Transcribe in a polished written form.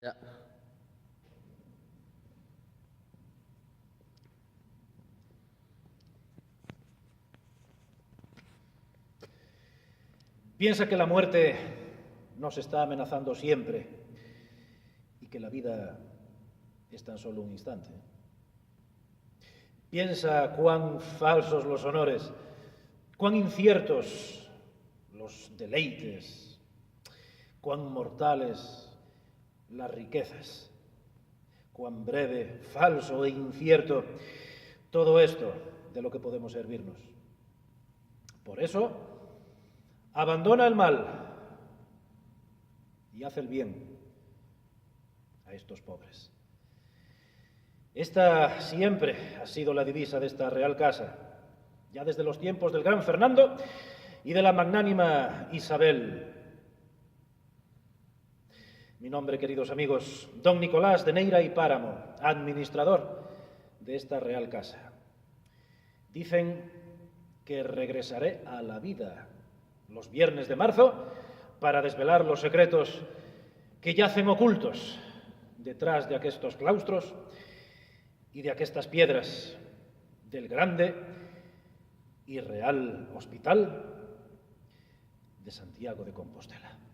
Ya. Piensa que la muerte nos está amenazando siempre y que la vida es tan solo un instante. Piensa cuán falsos los honores, cuán inciertos los deleites, cuán mortales las riquezas, cuán breve, falso e incierto todo esto de lo que podemos servirnos. Por eso, abandona el mal y haz el bien a estos pobres. Esta siempre ha sido la divisa de esta Real Casa, ya desde los tiempos del gran Fernando y de la magnánima Isabel. Mi nombre, queridos amigos, don Nicolás de Neira y Páramo, administrador de esta Real Casa. Dicen que regresaré a la vida los viernes de marzo para desvelar los secretos que yacen ocultos detrás de aquestos claustros y de aquestas piedras del grande y real Hospital de Santiago de Compostela.